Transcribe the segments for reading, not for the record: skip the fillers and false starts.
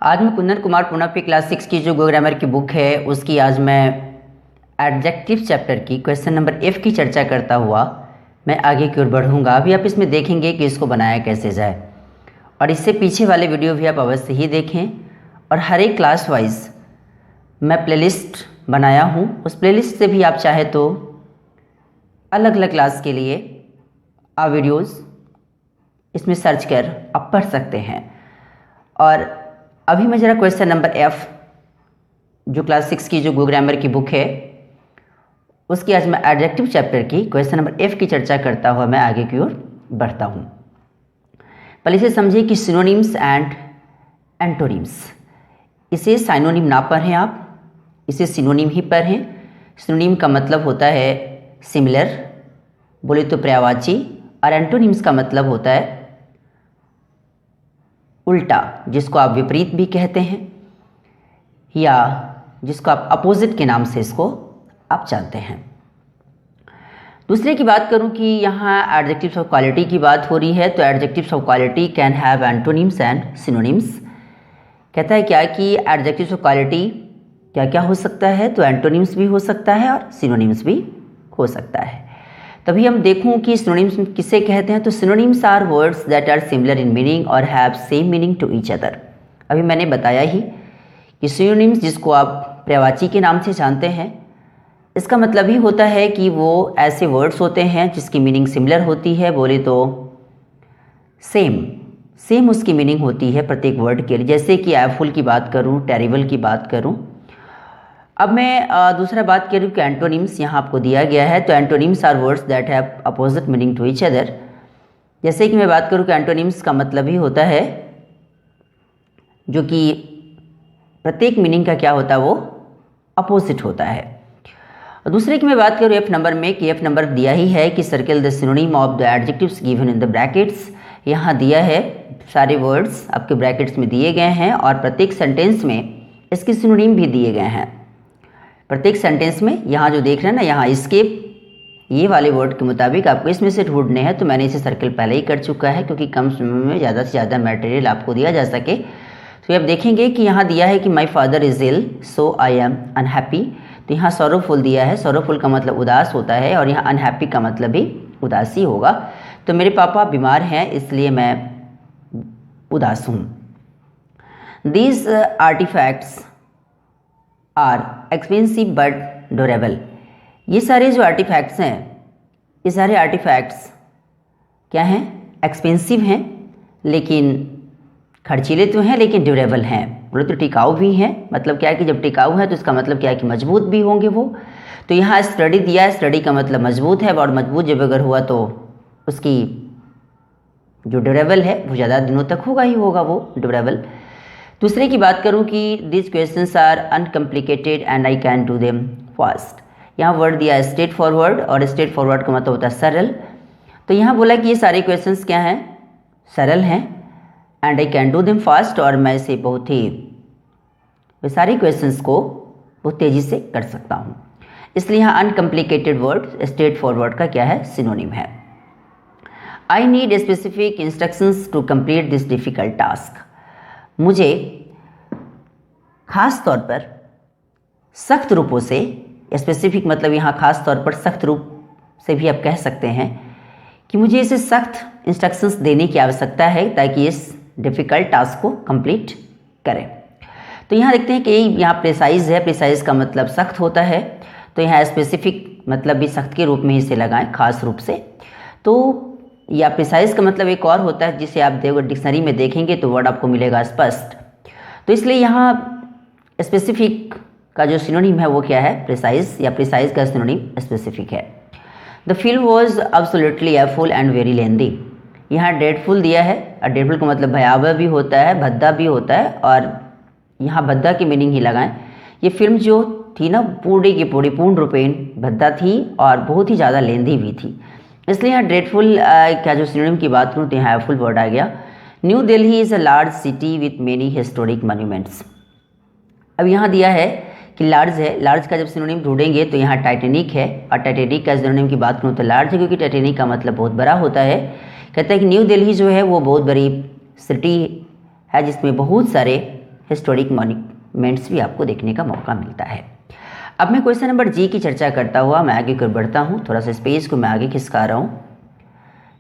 आज मैं कुंदन कुमार पुनप्पी क्लास 6 की जो गो ग्रामर की बुक है उसकी आज मैं एडजेक्टिव चैप्टर की क्वेश्चन नंबर F की चर्चा करता हुआ मैं आगे की ओर बढ़ूँगा। अभी आप इसमें देखेंगे कि इसको बनाया कैसे जाए और इससे पीछे वाले वीडियो भी आप अवश्य ही देखें। और हर एक क्लास वाइज मैं प्लेलिस्ट बनाया हूँ, उस प्लेलिस्ट से भी आप चाहे तो अलग अलग क्लास के लिए आप वीडियोज़ इसमें सर्च कर आप पढ़ सकते हैं। और अभी मैं ज़रा क्वेश्चन नंबर F जो क्लास 6 की जो गो ग्रामर की बुक है उसकी आज मैं एडजेक्टिव चैप्टर की क्वेश्चन नंबर F की चर्चा करता हुआ मैं आगे की ओर बढ़ता हूँ। पहले इसे समझिए कि सिनोनिम्स एंड एंटोनिम्स, इसे साइनोनिम ना पढ़ें आप, इसे सिनोनिम ही पढ़ें। सिनोनिम का मतलब होता है सिमिलर, बोले तो पर्यायवाची, और एंटोनिम्स का मतलब होता है उल्टा, जिसको आप विपरीत भी कहते हैं या जिसको आप अपोजिट के नाम से इसको आप जानते हैं। दूसरे की बात करूं कि यहाँ एडजेक्टिव्स ऑफ क्वालिटी की बात हो रही है, तो adjectives of quality can have antonyms and synonyms. कहता है क्या कि एडजेक्टिव्स ऑफ क्वालिटी क्या क्या हो सकता है, तो एंटोनिम्स भी हो सकता है और सिनोनिम्स भी हो सकता है। तभी हम देखूं कि सिनोनिम्स किसे कहते हैं, तो synonyms are words that are similar in meaning और have same meaning to each other. अभी मैंने बताया ही कि सिनोनिम्स जिसको आप पर्यायवाची के नाम से जानते हैं, इसका मतलब ही होता है कि वो ऐसे वर्ड्स होते हैं जिसकी मीनिंग सिमिलर होती है, बोले तो सेम उसकी मीनिंग होती है प्रत्येक वर्ड के लिए। जैसे कि एफुल की बात करूं, टेरिबल की बात करूं। अब मैं दूसरा बात करूँ कि एंटोनिम्स यहाँ आपको दिया गया है, तो antonyms are words that have opposite meaning to each other. जैसे कि मैं बात करूँ कि एंटोनिम्स का मतलब ही होता है जो कि प्रत्येक मीनिंग का क्या होता है, वो अपोजिट होता है। और दूसरे की मैं बात करूँ F नंबर में, कि F नंबर दिया ही है कि circle the synonym of the adjectives given in the brackets. यहाँ दिया है सारे वर्ड्स आपके ब्रैकेट्स में दिए गए हैं और प्रत्येक सेंटेंस में इसके सिनोनिम भी दिए गए हैं। प्रत्येक सेंटेंस में यहाँ जो देख रहे हैं ना, यहाँ एस्केप ये वाले वर्ड के मुताबिक आपको इसमें से ढूंढने हैं, तो मैंने इसे सर्कल पहले ही कर चुका है क्योंकि कम समय में ज़्यादा से ज़्यादा मटेरियल आपको दिया जा सके। तो आप देखेंगे कि यहाँ दिया है कि my father is ill so I am unhappy, तो यहाँ सॉरोफुल दिया है। सॉरोफुल का मतलब उदास होता है और यहाँ अनहैप्पी का मतलब भी उदासी होगा। तो मेरे पापा बीमार हैं इसलिए मैं उदास हूँ। These artifacts are expensive but durable. ये सारे जो आर्टिफैक्ट्स हैं, ये सारे आर्टिफैक्ट्स क्या हैं, एक्सपेंसिव हैं, लेकिन खर्चीले तो हैं लेकिन ड्यूरेबल हैं, बोले तो टिकाऊ भी हैं। मतलब क्या है कि जब टिकाऊ है तो इसका मतलब क्या है कि मजबूत भी होंगे वो। तो यहाँ स्टडी दिया है, स्टडी का मतलब मजबूत है, और मजबूत जब अगर हुआ तो उसकी जो ड्यूरेबल है वो ज़्यादा दिनों तक होगा ही होगा वो ड्यूरेबल। दूसरे की बात करूं कि this questions are uncomplicated and I can do them fast. यहाँ वर्ड दिया है स्ट्रेट फॉरवर्ड, और स्ट्रेट फॉरवर्ड का मतलब होता है सरल। तो यहाँ बोला कि ये सारे क्वेश्चंस क्या हैं, सरल हैं, and I can do them fast, और मैं इसे बहुत ही वे सारे क्वेश्चंस को बहुत तेज़ी से कर सकता हूँ। इसलिए यहाँ अनकम्प्लिकेटेड वर्ड स्ट्रेट फॉरवर्ड का क्या है, सिनोनिम है। I need specific instructions to complete this difficult task. मुझे ख़ास तौर पर सख्त रूपों से, स्पेसिफिक मतलब यहाँ ख़ास तौर पर सख्त रूप से भी आप कह सकते हैं कि मुझे इसे सख्त इंस्ट्रक्शंस देने की आवश्यकता है ताकि इस डिफ़िकल्ट टास्क को कंप्लीट करें। तो यहाँ देखते हैं कि यहाँ प्रिसाइज है, प्रिसाइज का मतलब सख्त होता है, तो यहाँ स्पेसिफिक मतलब भी सख्त के रूप में ही इसे लगाएं, खास रूप से। तो या प्रिसाइज का मतलब एक और होता है जिसे आप डिक्शनरी में देखेंगे तो वर्ड आपको मिलेगा स्पष्ट। तो इसलिए यहाँ स्पेसिफिक का जो सिनोनिम है वो क्या है, प्रिसाइज, या प्रिसाइज का सिनोनिम स्पेसिफिक है। The film was absolutely awful and very lengthy. यहाँ ड्रेडफुल दिया है, और ड्रेडफुल का मतलब भयावह भी होता है, भद्दा भी होता है, और यहाँ भद्दा की मीनिंग ही लगाएं। ये फिल्म जो थी ना, पूरी की पूरी पूर्ण रूपेण भद्दा थी और बहुत ही ज़्यादा लेंदी भी थी। इसलिए यहाँ ड्रेडफुल का जो सिनोनिम की बात करूँ तो यहाँ एफुल वर्ड आ गया। New Delhi is a large city with many historic monuments. अब यहाँ दिया है कि लार्ज है, लार्ज का जब सिनोनिम ढूंढेंगे तो यहाँ टाइटेनिक है, और टाइटेनिक का सिनोनिम की बात करूँ तो लार्ज है, क्योंकि टाइटेनिक का मतलब बहुत बड़ा होता है। कहता है कि न्यू दिल्ली जो है वो बहुत बड़ी सिटी है जिसमें बहुत सारे हिस्टोरिक मॉन्यूमेंट्स भी आपको देखने का मौका मिलता है। अब मैं क्वेश्चन नंबर जी की चर्चा करता हुआ मैं आगे की ओर बढ़ता हूँ, थोड़ा सा स्पेस को मैं आगे खिसका रहा हूँ।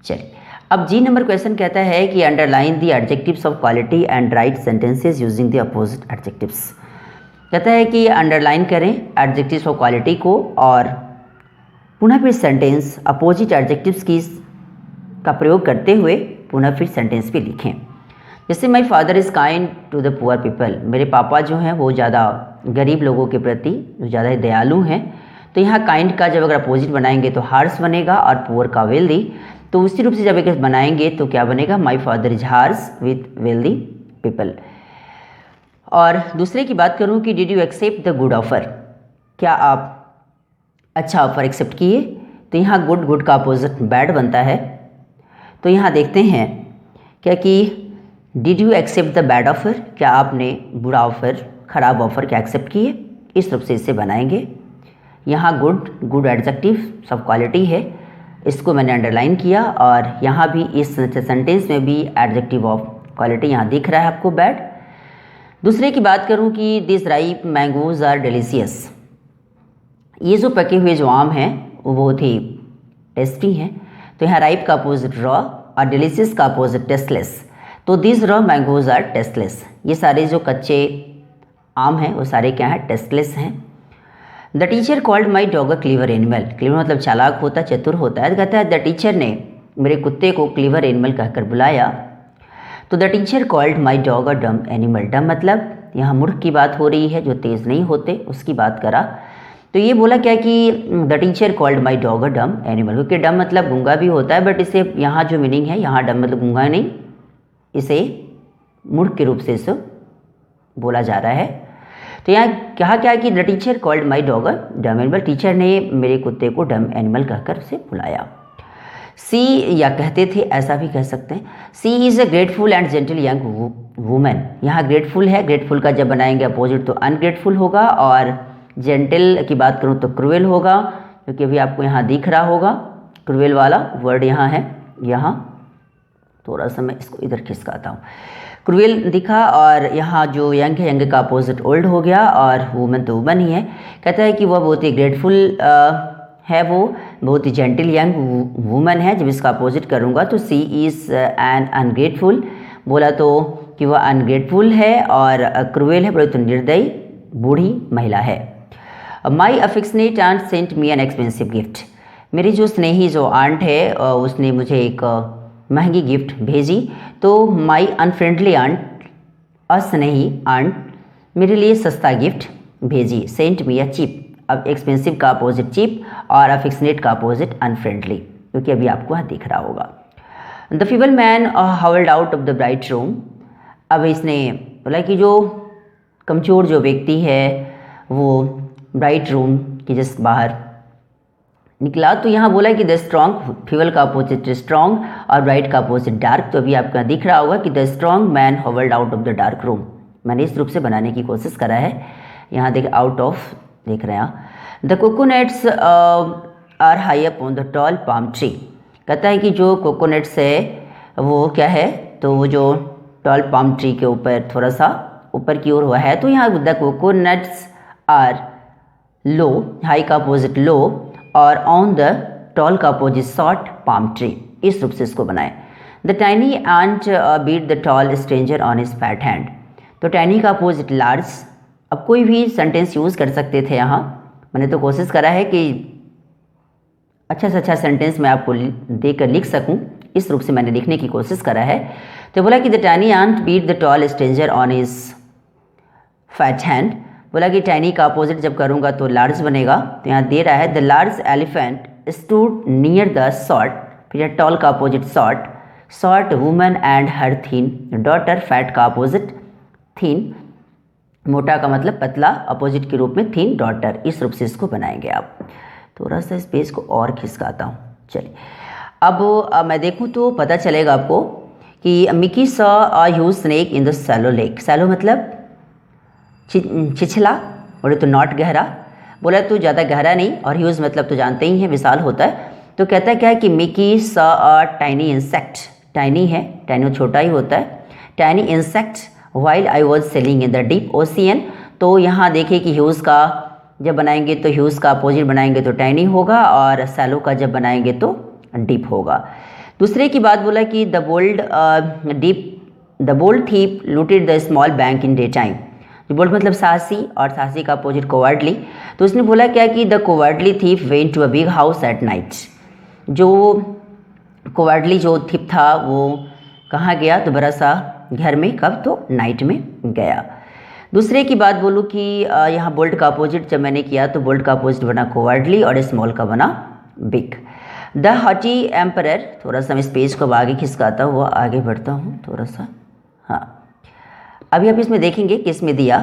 चलिए, अब जी नंबर क्वेश्चन कहता है कि underline the adjectives of quality and right sentences using the opposite adjectives. कहता है कि अंडरलाइन करें एडजेक्टिव्स ऑफ क्वालिटी को और पुनः फिर सेंटेंस अपोजिट एडजेक्टिव्स की का प्रयोग करते हुए पुनः फिर सेंटेंस भी लिखें। जैसे my father is kind to the poor people, मेरे पापा जो हैं वो ज़्यादा गरीब लोगों के प्रति ज़्यादा दयालु हैं। तो यहाँ काइंड का जब अगर अपोजिट बनाएंगे तो हार्श बनेगा और पुअर का वेल्दी। तो उसी रूप से जब एक बनाएंगे तो क्या बनेगा, my father is harsh with wealthy people. और दूसरे की बात करूँ कि did you accept the good offer, क्या आप अच्छा ऑफर एक्सेप्ट किए। तो यहाँ गुड का अपोजिट बैड बनता है। तो यहाँ देखते हैं क्या कि did you accept the bad offer, क्या आपने बुरा ऑफर खराब ऑफर क्या एक्सेप्ट किए, इस रूप से इसे बनाएंगे। यहाँ गुड एडजेक्टिव सब क्वालिटी है, इसको मैंने अंडरलाइन किया। और यहाँ भी इस सेंटेंस में भी एडजेक्टिव ऑफ क्वालिटी यहाँ दिख रहा है आपको बैड। दूसरे की बात करूँ कि this ripe mangoes are delicious, ये जो पके हुए जो आम हैं वो बहुत ही टेस्टी हैं। तो यहाँ राइप का अपोजिट रॉ और डिलीशियस का अपोजिट टेस्टलेस। तो this raw mangoes are tasteless, ये सारे जो कच्चे आम हैं वो सारे क्या हैं, टेस्टलेस हैं। The teacher called my dog a clever animal, clever मतलब चालाक होता है, चतुर होता है। कहता है द टीचर ने मेरे कुत्ते को क्लीवर एनिमल कहकर बुलाया। तो the teacher called my dog a dumb animal, डम मतलब यहाँ मूर्ख की बात हो रही है, जो तेज़ नहीं होते उसकी बात करा। तो ये बोला क्या कि the teacher called my dog a dumb animal, क्योंकि डम मतलब गूंगा भी होता है, बट इसे यहाँ जो मीनिंग है, यहाँ डम मतलब गूंगा नहीं, इसे मूर्ख के रूप से इसे बोला जा रहा है। तो यहाँ कहा क्या कि the teacher called my dog a dumb animal, teacher ने मेरे कुत्ते को डम एनिमल कहकर उसे बुलाया। सी या कहते थे, ऐसा भी कह सकते हैं। She is a grateful and gentle young women, यहाँ ग्रेटफुल है, ग्रेटफुल का जब बनाएंगे अपोजिट तो अनग्रेटफुल होगा। और जेंटल की बात करूँ तो क्रूएल होगा, क्योंकि अभी आपको यहाँ दिख रहा होगा क्रूएल वाला वर्ड यहाँ है। यहाँ थोड़ा सा मैं इसको इधर खिसकाता हूँ, क्रूएल दिखा। और यहाँ जो यंग है, यंग का अपोजिट ओल्ड हो गया, और वुमन तो वुमन ही है। कहता है कि वह बहुत ही ग्रेटफुल है, वो बहुत ही जेंटल यंग वुमन है। जब इसका अपोजिट करूँगा तो सी इज़ एन अनग्रेटफुल, बोला तो कि वह अनग्रेटफुल है। और क्रूएल है, बोले तो निर्दयी बूढ़ी महिला है। My affectionate aunt sent me an expensive gift, मेरी जो स्नेही जो आंट है उसने मुझे एक महंगी गिफ्ट भेजी। तो माई अनफ्रेंडली आंट, अस्नेही आंट मेरे लिए सस्ता गिफ्ट भेजी। सेंट मी अ चीप, अब एक्सपेंसिव का अपोजिट चीप और अफेक्शनेट का अपोजिट अनफ्रेंडली, क्योंकि अभी आपको यहाँ दिख रहा होगा। The feeble man howled out of the bright room, अब इसने बोला कि जो कमज़ोर जो व्यक्ति है वो ब्राइट रूम के जस्ट बाहर निकला। तो यहाँ बोला कि द स्ट्रॉन्ग, फीवल का अपोजिट स्ट्रॉन्ग और ब्राइट का अपोजिट डार्क। तो अभी आपको दिख रहा होगा कि the strong man Howard out of the dark room, मैंने इस रूप से बनाने की कोशिश करा है। यहाँ देख आउट ऑफ देख रहे हैं। The coconuts are high up on the tall palm tree, कहता है कि जो कोकोनट्स है वो क्या है, तो वो जो टॉल पाम ट्री के ऊपर थोड़ा सा ऊपर की ओर हुआ है। तो यहाँ the coconuts are low, high का अपोजिट लो, और ऑन द टॉल का अपोजिट शॉर्ट पाम ट्री, इस रूप से इसको बनाए। The tiny ant beat the tall stranger on his fat hand, तो टाइनी का अपोजिट लार्ज। अब कोई भी सेंटेंस यूज़ कर सकते थे यहाँ, मैंने तो कोशिश करा है कि अच्छा से अच्छा सेंटेंस मैं आपको देकर लिख सकूँ, इस रूप से मैंने लिखने की कोशिश करा है। तो बोला कि the tiny ant beat the tall stranger on his fat hand, बोला कि टाइनी का अपोजिट जब करूँगा तो लार्ज बनेगा। तो यहाँ दे रहा है the large elephant stood near the short, फिर टॉल का opposite short, short woman and her thin daughter, fat का अपोजिट थीन, मोटा का मतलब पतला, अपोजिट के रूप में थीन डॉटर, इस रूप से इसको बनाएंगे आप। थोड़ा सा इस पेज को और खिसकाता हूँ। चलिए अब मैं देखूँ तो पता चलेगा आपको कि Mickey saw a huge snake in the shallow lake, shallow मतलब छिछला, बोले तो नॉट गहरा, बोला तो ज़्यादा गहरा नहीं, और ह्यूज मतलब तो जानते ही हैं विशाल होता है। तो कहता है क्या है कि Mickey saw a tiny insect, tiny है, टाइनी छोटा ही होता है, tiny insect while I was sailing in the deep ocean। तो यहाँ देखिए कि ह्यूज का जब बनाएंगे तो ह्यूज का अपोजिट बनाएंगे तो टाइनी होगा, और सैलो का जब बनाएंगे तो डीप होगा। दूसरे की बात बोला कि the bold thief looted the small bank in day time. जो बोल्ड मतलब साहसी, और साहसी का अपोजिट कोवर्डली। तो उसने बोला क्या कि the cowardly thief went to a big house at night. जो कोवर्डली जो थीप था वो कहाँ गया, तो बड़ा सा घर में, कब, तो नाइट में गया। दूसरे की बात बोलूँ कि यहाँ बोल्ड का अपोजिट जब मैंने किया तो बोल्ड का अपोजिट बना कोवर्डली और स्मॉल का बना बिग। द हॉटी एम्परर, थोड़ा सा मैं इस पेज को आगे खिसकाता हुआ आगे बढ़ता हूँ थोड़ा सा। हाँ, अभी आप इसमें देखेंगे कि इसमें दिया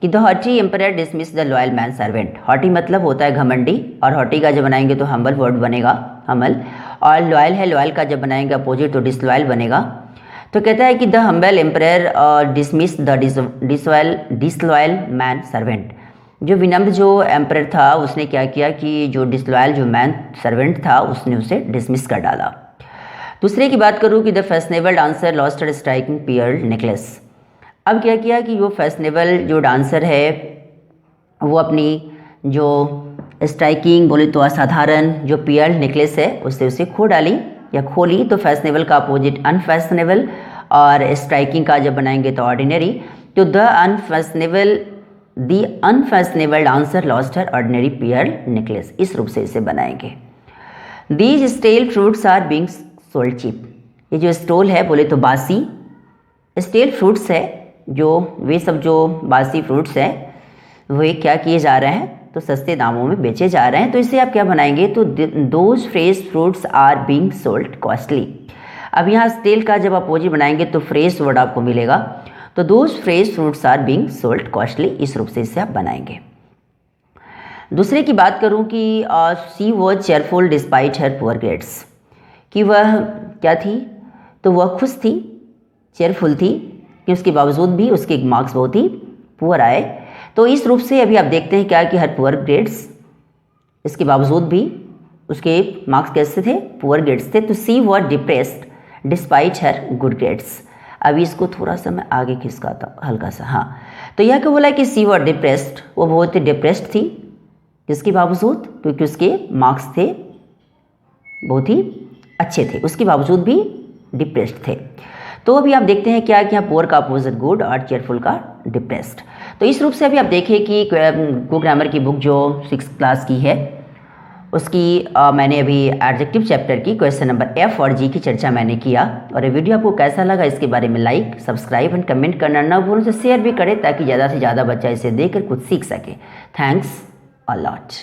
कि the haughty emperor dismiss the loyal man servant. Haughty मतलब होता है घमंडी, और हॉटी का जब बनाएंगे तो हम्बल वर्ड बनेगा, हमल। और लॉयल है, लॉयल का जब बनाएंगे अपोजिट तो डिसलॉयल बनेगा। तो कहता है कि the humble emperor dismiss the disloyal man servant. जो विनम्र जो एम्परर था उसने क्या किया कि जो डिसलॉयल जो मैन सर्वेंट था उसने उसे डिसमिस कर डाला। दूसरे की बात करूँ कि the fashionable dancer lost her striking pearl necklace. अब क्या किया कि जो फैशनेबल जो डांसर है वो अपनी जो स्ट्राइकिंग बोले तो असाधारण जो पियर नेकलेस है उससे उसे खो डाली या खोली। तो फैशनेबल का अपोजिट अनफैशनेबल, और स्ट्राइकिंग का जब बनाएंगे तो ऑर्डिनरी। तो the unfashionable dancer lost her ordinary pearl necklace, इस रूप से इसे बनाएंगे। These stale fruits are being sold cheap. ये जो स्टोल है बोले तो बासी, स्टेल फ्रूट्स है जो वे सब जो बासी फ्रूट्स हैं वे क्या किए जा रहे हैं, तो सस्ते दामों में बेचे जा रहे हैं। तो इसे आप क्या बनाएंगे, तो those fresh fruits are being sold costly. अब यहाँ स्टेल का जब अपोजिट बनाएंगे तो फ्रेश वर्ड आपको मिलेगा, तो those fresh fruits are being sold costly, इस रूप से इसे आप बनाएंगे। दूसरे की बात करूँ कि she was cheerful despite her poor grades, कि वह क्या थी, तो वह खुश थी, चेयरफुल थी, कि उसके बावजूद भी उसके मार्क्स बहुत ही पुअर आए। तो इस रूप से अभी आप देखते हैं क्या कि हर पुअर ग्रेड्स, इसके बावजूद भी उसके मार्क्स कैसे थे, पुअर ग्रेड्स थे। तो she was depressed despite her good grades. अभी इसको थोड़ा सा मैं आगे खिसकाता हूँ हल्का सा। हाँ, तो यह क्या बोला कि सी वॉज डिप्रेस्ड, वो बहुत ही डिप्रेस्ड थी, किसके बावजूद, क्योंकि उसके मार्क्स थे बहुत ही अच्छे थे, उसके बावजूद भी डिप्रेस्ड थे। तो अभी आप देखते हैं क्या कि यहाँ पुअर का अपोजिट गुड और चेयरफुल का डिप्रेस्ड। तो इस रूप से अभी आप देखिए कि गो ग्रामर की बुक जो 6th क्लास की है उसकी मैंने अभी एडजेक्टिव चैप्टर की क्वेश्चन नंबर F और G की चर्चा मैंने किया। और ये वीडियो आपको कैसा लगा इसके बारे में लाइक, सब्सक्राइब एंड कमेंट करना ना भूलें, तो शेयर भी करें ताकि ज़्यादा से ज़्यादा बच्चा इसे देखकर कुछ सीख सके। Thanks a lot.